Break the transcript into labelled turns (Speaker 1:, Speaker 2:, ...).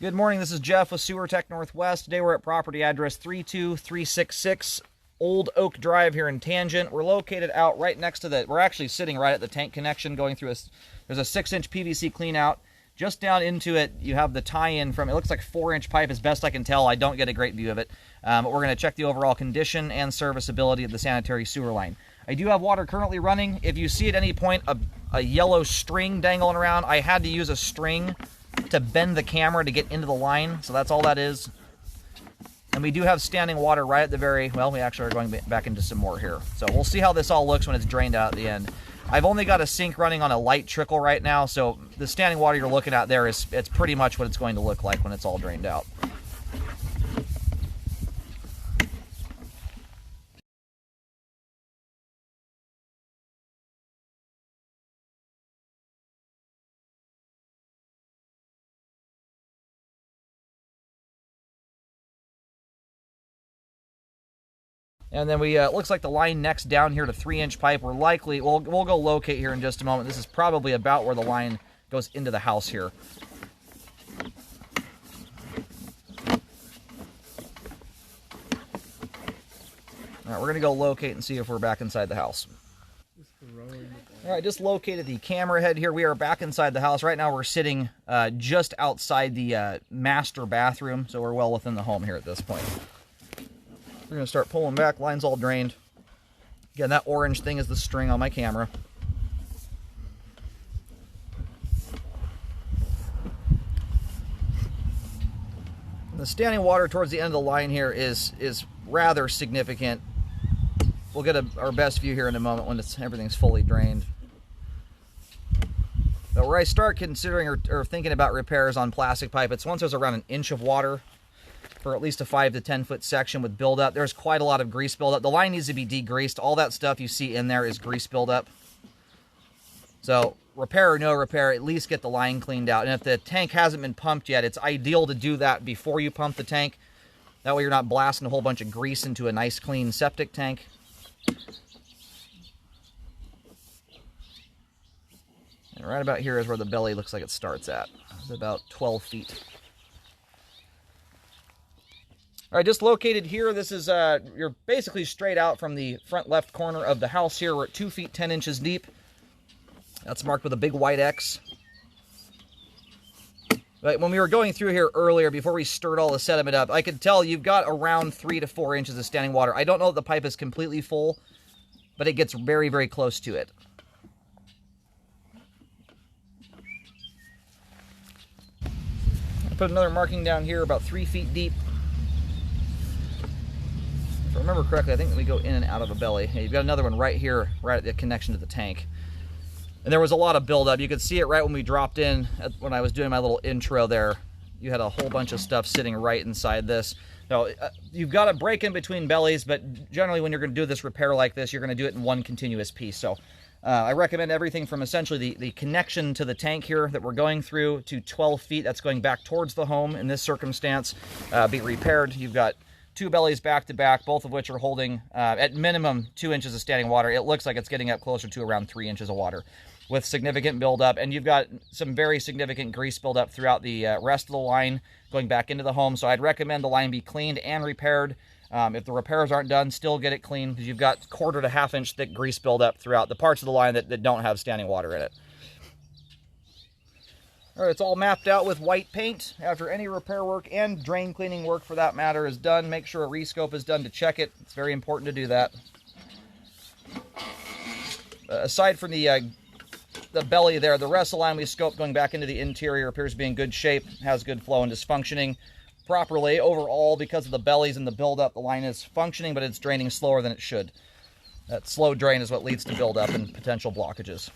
Speaker 1: Good morning, this is Jeff with Sewer Tech Northwest. Today we're at property address 32366 Old Oak Drive here in Tangent. We're located out right next to we're actually sitting right at the tank connection going through there's a 6-inch PVC clean out. Just down into it, you have the tie-in from, it looks like 4-inch pipe as best I can tell. I don't get a great view of it. But we're going to check the overall condition and serviceability of the sanitary sewer line. I do have water currently running. If you see at any point a yellow string dangling around, I had to use a string to bend the camera to get into the line, so that's all that is. And we do have standing water right at the well, we actually are going back into some more here. So we'll see how this all looks when it's drained out at the end. I've only got a sink running on a light trickle right now, so the standing water you're looking at there it's pretty much what it's going to look like when it's all drained out. And then we, looks like the line next down here to 3-inch pipe. We're likely, we'll go locate here in just a moment. This is probably about where the line goes into the house here. All right, we're gonna go locate and see if we're back inside the house. All right, just located the camera head here. We are back inside the house. Right now we're sitting just outside the master bathroom, so we're well within the home here at this point. We're going to start pulling back. Line's all drained. Again, that orange thing is the string on my camera. The standing water towards the end of the line here is rather significant. We'll get our best view here in a moment when everything's fully drained. But where I start considering or thinking about repairs on plastic pipe, it's once there's around an inch of water for at least a 5 to 10 foot section with buildup. There's quite a lot of grease buildup. The line needs to be degreased. All that stuff you see in there is grease buildup. So repair or no repair, at least get the line cleaned out. And if the tank hasn't been pumped yet, it's ideal to do that before you pump the tank. That way you're not blasting a whole bunch of grease into a nice clean septic tank. And right about here is where the belly looks like it starts at. It's about 12 feet. All right, just located here, this is, you're basically straight out from the front left corner of the house here. We're at 2 feet 10 inches deep. That's marked with a big white X. But when we were going through here earlier, before we stirred all the sediment up, I could tell you've got around 3 to 4 inches of standing water. I don't know if the pipe is completely full, but it gets very, very close to it. I put another marking down here about 3 feet deep. If I remember correctly, I think we go in and out of a belly. Yeah, you've got another one right here, right at the connection to the tank. And there was a lot of buildup. You could see it right when we dropped in, when I was doing my little intro there. You had a whole bunch of stuff sitting right inside this. Now, you've got a break in between bellies, but generally when you're going to do this repair like this, you're going to do it in one continuous piece. So I recommend everything from essentially the connection to the tank here that we're going through to 12 feet. That's going back towards the home in this circumstance. Be repaired. You've got 2 bellies back to back, both of which are holding at minimum 2 inches of standing water. It looks like it's getting up closer to around 3 inches of water with significant buildup. And you've got some very significant grease buildup throughout the rest of the line going back into the home. So I'd recommend the line be cleaned and repaired. If the repairs aren't done, still get it cleaned because you've got 1/4 to 1/2 inch thick grease buildup throughout the parts of the line that don't have standing water in it. All right, it's all mapped out with white paint. After any repair work and drain cleaning work for that matter is done, make sure a rescope is done to check it. It's very important to do that. Aside from the belly there, the rest of the line we scoped going back into the interior appears to be in good shape, has good flow and is functioning properly. Overall, because of the bellies and the buildup, the line is functioning, but it's draining slower than it should. That slow drain is what leads to buildup and potential blockages.